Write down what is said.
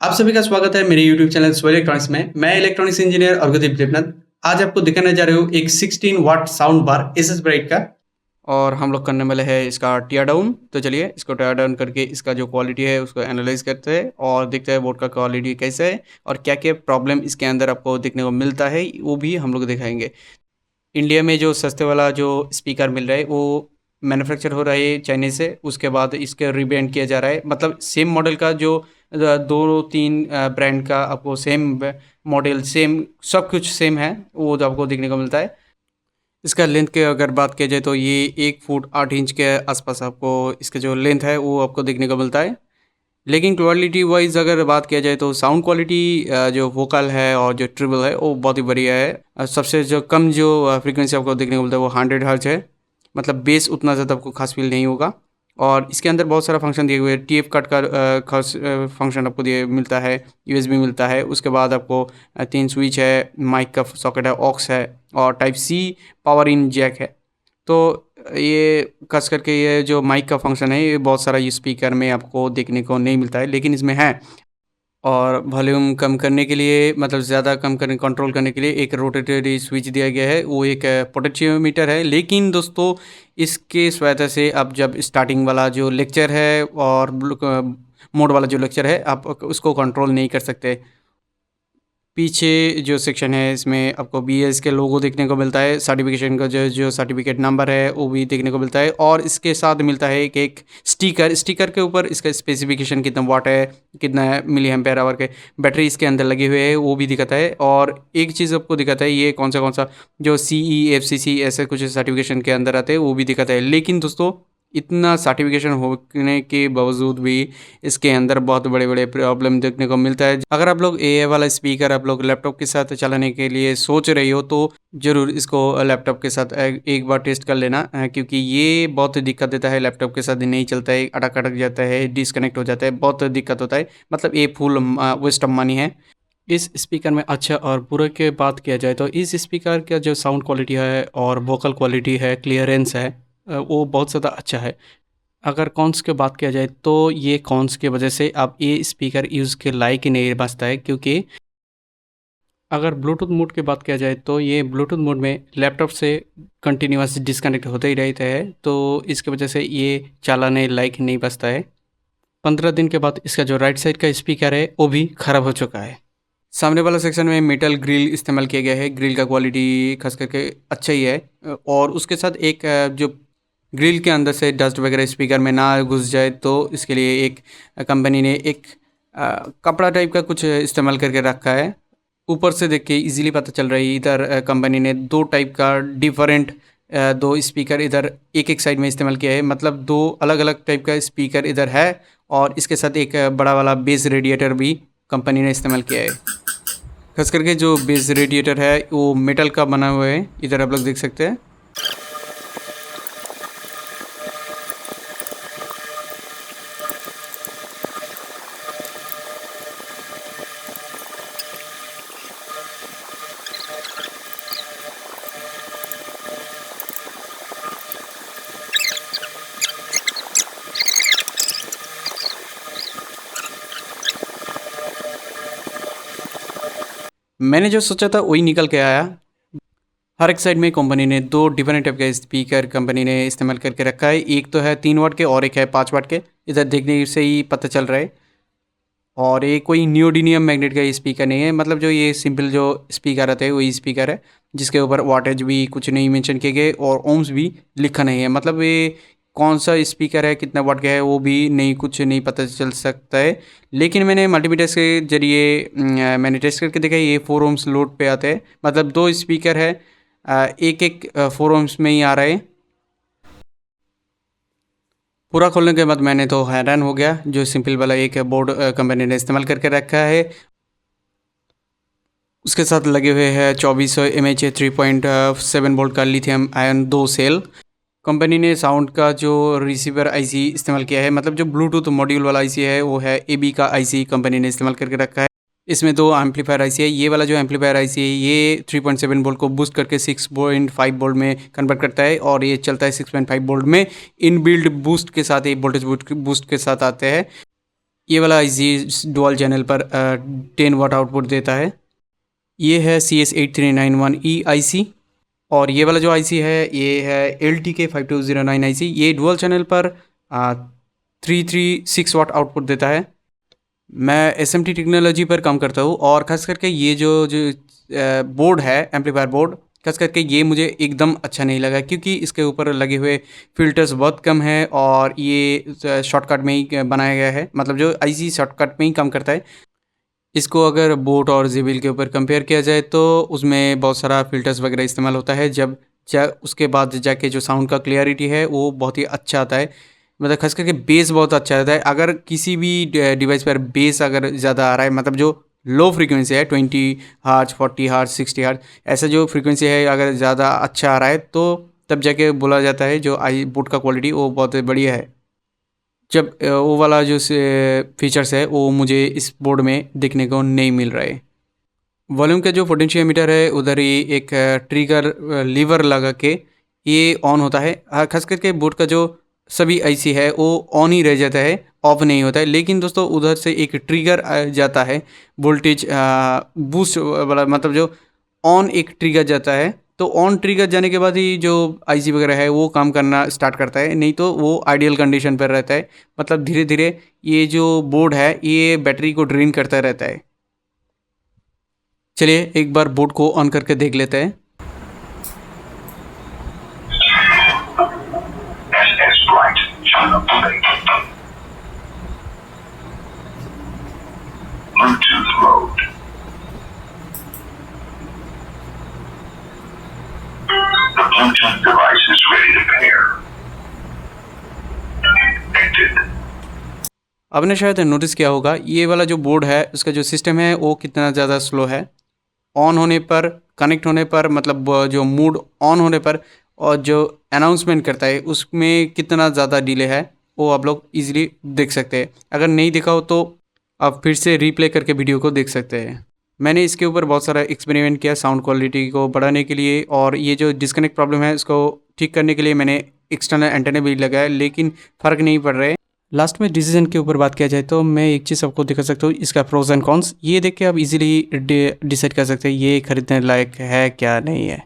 आप सभी का स्वागत है मेरे YouTube चैनल स्वेल इलेक्ट्रॉनिक्स में। मैं इलेक्ट्रॉनिक्स इंजीनियर अर्घदीप देवनाथ आज आपको दिखाने जा रहे हूँ एक 16 वाट साउंड बार एसएस ब्राइट का। और हम लोग करने वाले हैं इसका टीयर डाउन। तो चलिए इसको टीयर डाउन करके इसका जो क्वालिटी है उसको एनालाइज करते हैं और देखते हैं बोर्ड का क्वालिटी कैसे है और क्या क्या प्रॉब्लम इसके अंदर आपको देखने को मिलता है वो भी हम लोग दिखाएंगे। इंडिया में जो सस्ते वाला जो स्पीकर मिल रहा है वो मैन्युफैक्चर हो रहा है चाइनीज़ से, उसके बाद इसके रीब्रांड किया जा रहा है। मतलब सेम मॉडल का जो दो तीन ब्रांड का आपको सेम मॉडल सेम सब कुछ सेम है वो जो आपको देखने को मिलता है। इसका लेंथ की अगर बात किया जाए तो ये 1 फुट 8 इंच के आसपास आपको इसका जो लेंथ है वो आपको देखने को मिलता है। लेकिन क्वालिटी वाइज अगर बात किया जाए तो साउंड क्वालिटी जो वोकल है और जो ट्रिबल है वो बहुत ही बढ़िया है। सबसे जो कम जो फ्रीक्वेंसी आपको देखने को मिलता है वो 100 हर्ट्ज है। मतलब बेस उतना ज़्यादा आपको खास फील नहीं होगा। और इसके अंदर बहुत सारा फंक्शन दिए हुए हैं। TF कट का खास फंक्शन आपको दिए मिलता है, USB मिलता है। उसके बाद आपको 3 स्विच है, माइक का सॉकेट है, ऑक्स है और type C power in jack है। तो ये खास करके ये जो माइक का फंक्शन है ये बहुत सारा ये स्पीकर में आपको देखने को नहीं मिलता है, लेकिन इसमें है। और वॉल्यूम कम करने के लिए मतलब ज़्यादा कम करने कंट्रोल करने के लिए एक रोटेटरी स्विच दिया गया है, वो एक पोटेंशियोमीटर है। लेकिन दोस्तों इसके सहायता से आप जब स्टार्टिंग वाला जो लेक्चर है और मोड वाला जो लेक्चर है आप उसको कंट्रोल नहीं कर सकते। पीछे जो सेक्शन है इसमें आपको BS के लोगो देखने को मिलता है, सर्टिफिकेशन का जो जो सर्टिफिकेट नंबर है वो भी देखने को मिलता है और इसके साथ मिलता है एक स्टिकर के ऊपर इसका स्पेसिफिकेशन कितना वाट है, कितना मिली एम्पेयर आवर के बैटरी इसके अंदर लगे हुए हैं वो भी दिखाता है। और एक चीज़ आपको दिखाता है ये कौन सा जो CE FCC ऐसे कुछ सर्टिफिकेशन के अंदर आते हैं वो भी दिखाता है। लेकिन दोस्तों इतना सर्टिफिकेशन होने के बावजूद भी इसके अंदर बहुत बड़े बड़े प्रॉब्लम देखने को मिलता है। अगर आप लोग ये वाला स्पीकर आप लोग लैपटॉप के साथ चलाने के लिए सोच रही हो तो ज़रूर इसको लैपटॉप के साथ एक बार टेस्ट कर लेना, क्योंकि ये बहुत दिक्कत देता है। लैपटॉप के साथ नहीं चलता है, अटक अटक जाता है, डिसकनेक्ट हो जाता है, बहुत दिक्कत होता है। मतलब ये फुल वेस्ट ऑफ मनी है। इस स्पीकर में अच्छा और बुरे के बात किया जाए तो इस स्पीकर का जो साउंड क्वालिटी है और वोकल क्वालिटी है, क्लियरेंस है, वो बहुत ज़्यादा अच्छा है। अगर कॉन्स की बात किया जाए तो ये कॉन्स की वजह से आप ये स्पीकर यूज़ के लायक ही नहीं बचता है, क्योंकि अगर ब्लूटूथ मोड की बात किया जाए तो ये ब्लूटूथ मोड में लैपटॉप से कंटिन्यूस डिस्कनेक्ट होते ही रहता है, तो इसकी वजह से ये चलाने लायक नहीं बचता है। 15 दिन के बाद इसका जो राइट साइड का स्पीकर है वो भी ख़राब हो चुका है। सामने वाला सेक्शन में मेटल ग्रिल इस्तेमाल किया गया है। ग्रिल का क्वालिटी खास करके अच्छा ही है और उसके साथ एक जो ग्रिल के अंदर से डस्ट वगैरह स्पीकर में ना घुस जाए तो इसके लिए एक कंपनी ने एक कपड़ा टाइप का कुछ इस्तेमाल करके रखा है। ऊपर से देख के इजीली पता चल रही है इधर कंपनी ने दो टाइप का डिफरेंट दो स्पीकर इधर एक एक साइड में इस्तेमाल किया है। मतलब दो अलग अलग टाइप का स्पीकर इधर है और इसके साथ एक बड़ा वाला बेस रेडिएटर भी कंपनी ने इस्तेमाल किया है। खास करके जो बेस रेडिएटर है वो मेटल का बना हुआ है, इधर आप लोग देख सकते हैं। मैंने जो सोचा था वही निकल के आया। हर एक साइड में कंपनी ने दो डिफरेंट टाइप का स्पीकर कंपनी ने इस्तेमाल करके रखा है। एक तो है 3 वाट के और एक है 5 वाट के, इधर देखने से ही पता चल रहा है। और ये कोई नियोडिनियम मैग्नेट का स्पीकर नहीं है, मतलब जो ये सिंपल जो स्पीकर आते हैं वही स्पीकर है जिसके ऊपर वाटेज भी कुछ नहीं मेंशन किए गए और ओम्स भी लिखा नहीं है। मतलब ये कौन सा स्पीकर है, कितना वाट का है वो भी नहीं, कुछ नहीं पता चल सकता है। लेकिन मैंने मल्टीमीटर के जरिए मैंने टेस्ट करके देखा, ये 4 ओम्स लोड पे आते हैं। मतलब दो स्पीकर है, एक एक 4 ओम्स में ही आ रहा है। पूरा खोलने के बाद मैंने तो हैरान हो गया, जो सिंपल वाला एक बोर्ड कंपनी ने इस्तेमाल करके रखा है। उसके साथ लगे हुए हैं 2400 mAh 3.7 वोल्ट का लिथियम आयन 2 सेल। कंपनी ने साउंड का जो रिसीवर IC इस्तेमाल किया है, मतलब जो ब्लूटूथ मॉड्यूल वाला IC है वो है AB का IC कंपनी ने इस्तेमाल करके रखा है। इसमें दो एम्पलीफायर IC है। ये वाला जो एम्पलीफायर IC है ये 3.7 वोल्ट को बूस्ट करके 6.5 वोल्ट में कन्वर्ट करता है और ये चलता है 6.5 वोल्ट में। इनबिल्ड बूस्ट के साथ, ये वोल्टेज बूस्ट के साथ आते हैं। ये वाला IC डुअल चैनल पर 10 वाट आउटपुट देता है। ये है CS8391E IC और ये वाला जो IC है ये है LTK5209 IC। ये डुअल चैनल पर 336 वाट आउटपुट देता है। मैं SMT टेक्नोलॉजी पर काम करता हूँ और ख़ास करके ये जो बोर्ड है, एम्पलीफायर बोर्ड, खास करके ये मुझे एकदम अच्छा नहीं लगा क्योंकि इसके ऊपर लगे हुए फ़िल्टर्स बहुत कम है और ये शॉर्टकट में ही बनाया गया है, मतलब जो IC शॉर्टकट में ही काम करता है। इसको अगर बोट और JBL के ऊपर कंपेयर किया जाए तो उसमें बहुत सारा फ़िल्टर्स वगैरह इस्तेमाल होता है, जब उसके बाद जाके जो साउंड का क्लियरिटी है वो बहुत ही अच्छा आता है, मतलब खास करके बेस बहुत अच्छा आता है। अगर किसी भी डिवाइस पर बेस अगर ज़्यादा आ रहा है, मतलब जो लो फ्रीक्वेंसी है 20 हर्ट्ज, 40 हर्ट्ज, 60 हर्ट्ज, ऐसा जो फ्रीक्वेंसी है अगर ज़्यादा अच्छा आ रहा है तो तब जाके बोला जाता है जो बोट का क्वालिटी वो बहुत बढ़िया है। जब वो वाला जो फीचर्स है वो मुझे इस बोर्ड में देखने को नहीं मिल रहा है। वॉल्यूम का जो पोटेंशियोमीटर है उधर ही एक ट्रिगर लीवर लगा के ये ऑन होता है। खास करके बोर्ड का जो सभी IC है वो ऑन ही रह जाता है, ऑफ नहीं होता है। लेकिन दोस्तों उधर से एक ट्रिगर जाता है वोल्टेज बूस्ट वाला, मतलब जो ऑन एक ट्रिगर जाता है, तो ऑन ट्रिगर जाने के बाद ही जो IC वगैरह है वो काम करना स्टार्ट करता है, नहीं तो वो आइडियल कंडीशन पर रहता है। मतलब धीरे धीरे ये जो बोर्ड है ये बैटरी को ड्रेन करता रहता है। चलिए एक बार बोर्ड को ऑन करके देख लेते हैं। Bluetooth mode. The Bluetooth device is ready to pair. Connected. आपने शायद नोटिस किया होगा ये वाला जो बोर्ड है उसका जो सिस्टम है वो कितना ज़्यादा स्लो है। ऑन होने पर, कनेक्ट होने पर, मतलब जो मूड ऑन होने पर और जो अनाउंसमेंट करता है उसमें कितना ज़्यादा डिले है वो आप लोग इजीली देख सकते हैं। अगर नहीं देखा हो तो आप फिर से रीप्ले करके वीडियो को देख सकते हैं। मैंने इसके ऊपर बहुत सारा एक्सपेरिमेंट किया साउंड क्वालिटी को बढ़ाने के लिए, और ये जो डिस्कनेक्ट प्रॉब्लम है उसको ठीक करने के लिए मैंने एक्सटर्नल एंटेना भी लगाया, लेकिन फ़र्क नहीं पड़ रहा है। लास्ट में डिसीजन के ऊपर बात किया जाए तो मैं एक चीज़ आपको दिखा सकता हूँ, इसका प्रोज एंड कॉन्स। ये देख के आप इजीली डिसाइड कर सकते हैं ये खरीदने लायक है क्या नहीं है।